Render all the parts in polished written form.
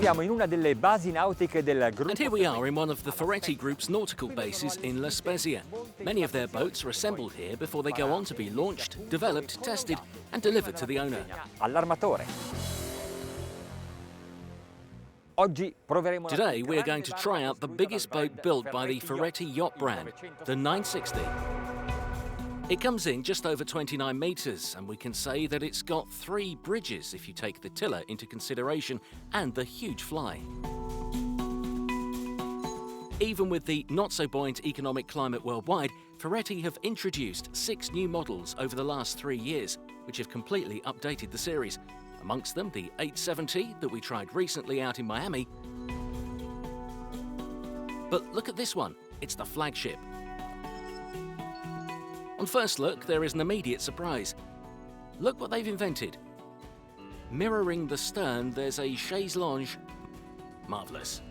troviamo in una delle basi nautiche del gruppo. And here we are in one of the Ferretti Group's nautical bases in La Spezia. Many of their boats are assembled here before they go on to be launched, developed, tested and delivered to the owner. All'armatore. Today we are going to try out the biggest boat built by the Ferretti yacht brand, the 960. It comes in just over 29 metres, and we can say that it's got 3 bridges if you take the tiller into consideration and the huge fly. Even with the not-so-buoyant economic climate worldwide, Ferretti have introduced 6 new models over the last 3 years, which have completely updated the series. Amongst them, the 870 that we tried recently out in Miami. But look at this one, it's the flagship. On first look, there is an immediate surprise. Look what they've invented. Mirroring the stern, there's a chaise lounge. Marvellous.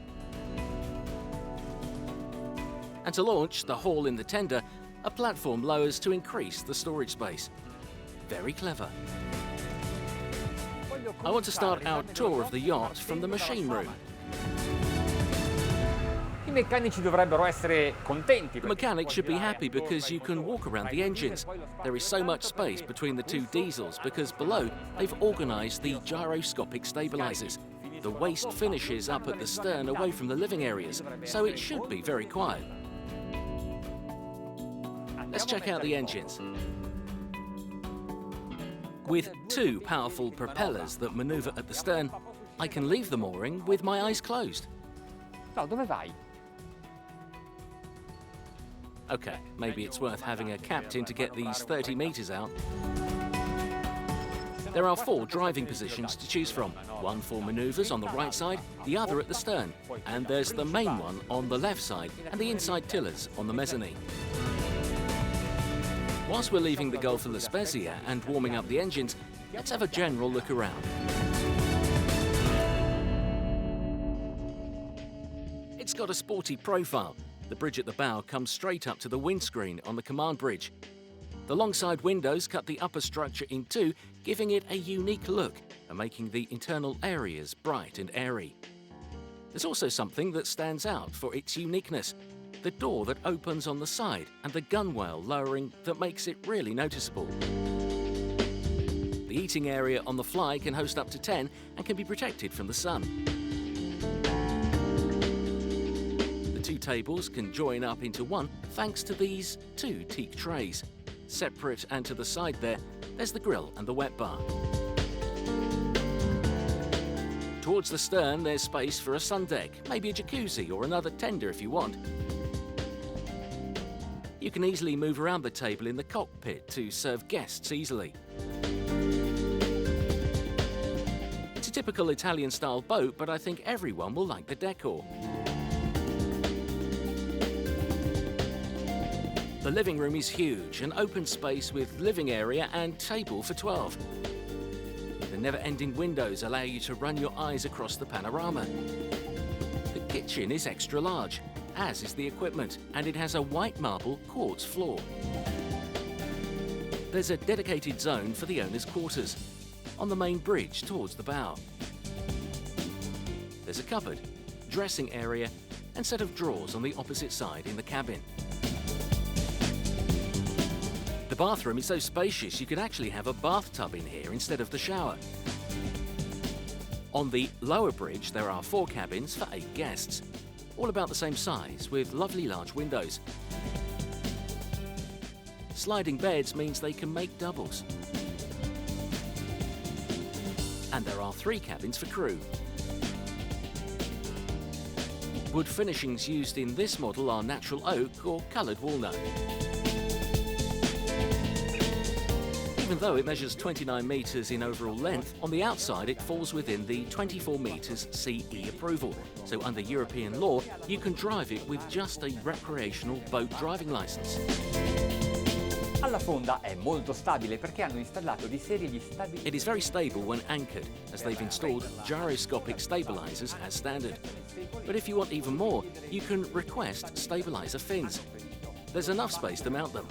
And to launch the haul in the tender, a platform lowers to increase the storage space. Very clever. I want to start our tour of the yacht from the machine room. I meccanici dovrebbero essere contenti. The mechanics should be happy because you can walk around the engines. There is so much space between the 2 diesels because below they've organised the gyroscopic stabilisers. The waste finishes up at the stern away from the living areas, so it should be very quiet. Let's check out the engines. With 2 powerful propellers that manoeuvre at the stern, I can leave the mooring with my eyes closed. No, dove vai? Okay, maybe it's worth having a captain to get these 30 metres out. There are 4 driving positions to choose from. One for manoeuvres on the right side, the other at the stern, and there's the main one on the left side and the inside tillers on the mezzanine. Whilst we're leaving the Gulf of La Spezia and warming up the engines, let's have a general look around. It's got a sporty profile. The bridge at the bow comes straight up to the windscreen on the command bridge. The long side windows cut the upper structure in 2, giving it a unique look and making the internal areas bright and airy. There's also something that stands out for its uniqueness. The door that opens on the side and the gunwale lowering that makes it really noticeable. The eating area on the fly can host up to 10 and can be protected from the sun. The 2 tables can join up into one thanks to these 2 teak trays. Separate and to the side there's the grill and the wet bar. Towards the stern there's space for a sun deck, maybe a jacuzzi or another tender if you want. You can easily move around the table in the cockpit to serve guests easily. It's a typical Italian-style boat, but I think everyone will like the decor. The living room is huge, an open space with living area and table for 12. The never-ending windows allow you to run your eyes across the panorama. The kitchen is extra large, as is the equipment, and it has a white marble quartz floor. There's a dedicated zone for the owner's quarters, on the main bridge towards the bow. There's a cupboard, dressing area, and set of drawers on the opposite side in the cabin. The bathroom is so spacious you could actually have a bathtub in here instead of the shower. On the lower bridge there are 4 cabins for 8 guests, all about the same size with lovely large windows. Sliding beds means they can make doubles. And there are 3 cabins for crew. Wood finishings used in this model are natural oak or coloured walnut. Even though it measures 29 metres in overall length, on the outside it falls within the 24 metres CE approval. So under European law, you can drive it with just a recreational boat driving licence. Alla fonda è molto stabile perché hanno installato di serie gli stabilizzatori. It is very stable when anchored, as they've installed gyroscopic stabilisers as standard. But if you want even more, you can request stabiliser fins. There's enough space to mount them.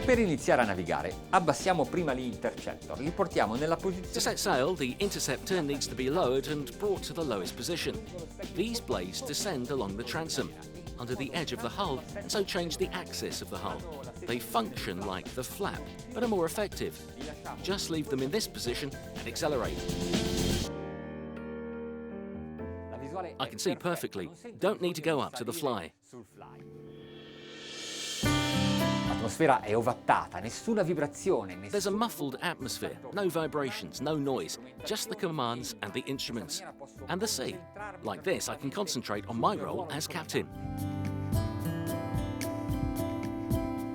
Per iniziare a navigare, abbassiamo prima gli interceptor, li portiamo nella To posizione... set sail, the interceptor needs to be lowered and brought to the lowest position. These blades descend along the transom, under the edge of the hull, and so change the axis of the hull. They function like the flap, but are more effective. Just leave them in this position and accelerate. I can see perfectly. Don't need to go up to the fly. L'atmosfera è ovattata, nessuna vibrazione, There's a muffled atmosphere, no vibrations, no noise, just the commands and the instruments. And the sea. Like this, I can concentrate on my role as captain.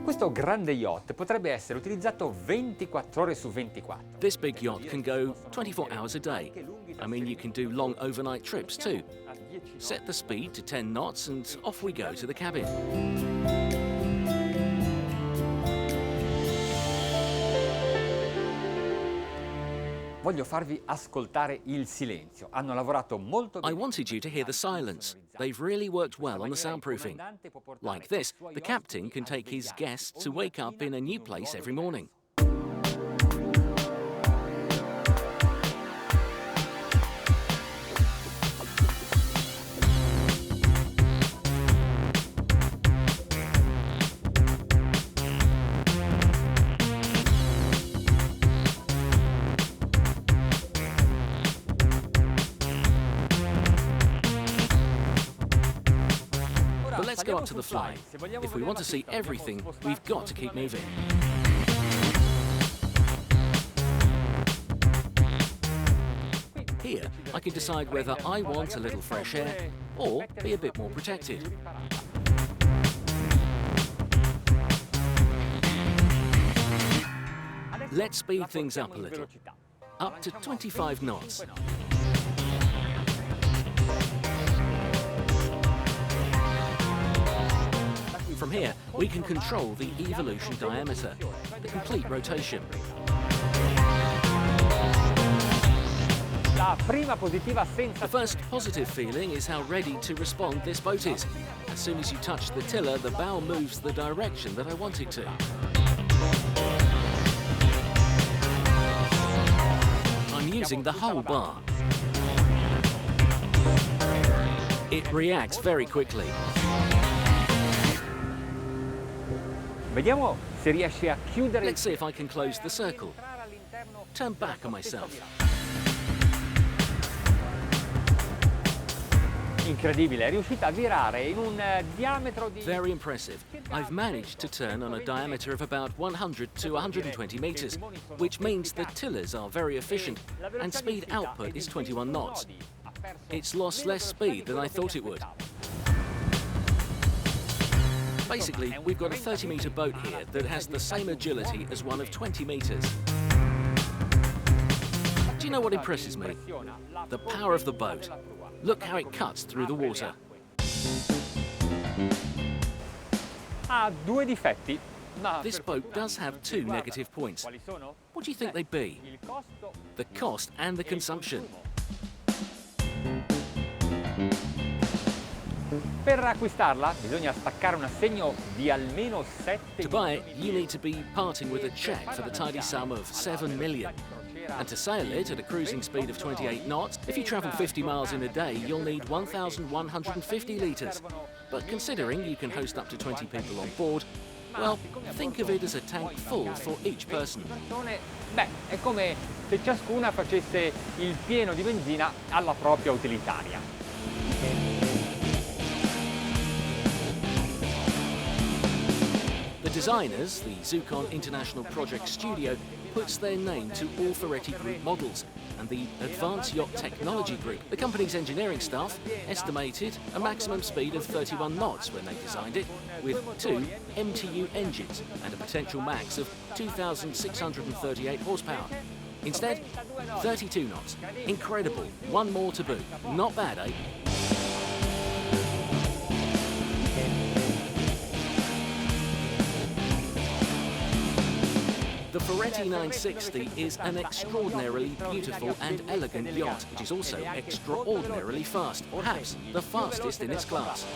Questo grande yacht potrebbe essere utilizzato 24 ore su 24. This big yacht can go 24 hours a day. I mean, you can do long overnight trips too. Set the speed to 10 knots and off we go to the cabin. Voglio farvi ascoltare il silenzio. Hanno lavorato molto I bene. wanted you to hear the silence. They've really worked well on the soundproofing. Like this, the captain can take his guests to wake up in a new place every morning. But let's go up to the fly. If we want to see everything, we've got to keep moving. Here, I can decide whether I want a little fresh air or be a bit more protected. Let's speed things up a little. Up to 25 knots. From here, we can control the evolution diameter, the complete rotation. La prima positiva sensazione. The first positive feeling is how ready to respond this boat is. As soon as you touch the tiller, the bow moves the direction that I want it to. I'm using the whole bar. It reacts very quickly. Vediamo se riesce a chiudere. Let's see if I can close the circle. Turn back on myself. Incredibile, è riuscita a virare in un diametro di... Very impressive. I've managed to turn on a diameter of about 100 to 120 meters, which means the tillers are very efficient and speed output is 21 knots. It's lost less speed than I thought it would. Basically, we've got a 30-meter boat here that has the same agility as one of 20 meters. Do you know what impresses me? The power of the boat. Look how it cuts through the water. Ha due difetti. Ma This boat does have two negative points. quali sono? What do you think they'd be? Il costo The cost and the consumption. Per acquistarla bisogna staccare un assegno di almeno 7 To buy it, you need to be parting with a cheque for the tidy sum of 7 million. And to sail it at a cruising speed of 28 knots, if you travel 50 miles in a day, you'll need 1,150 litres. But considering you can host up to 20 people on board, well, think of it as a tank full for each person. Beh, è come se ciascuna facesse il pieno di benzina alla propria utilitaria. The designers, the Zucon International Project Studio, puts their name to all Ferretti Group models, and the Advanced Yacht Technology Group, the company's engineering staff, estimated a maximum speed of 31 knots when they designed it, with 2 MTU engines and a potential max of 2,638 horsepower. Instead, 32 knots. Incredible. One more to boot. Not bad, eh? The Ferretti 960 is an extraordinarily beautiful and elegant yacht. It is also extraordinarily fast, perhaps the fastest in its class.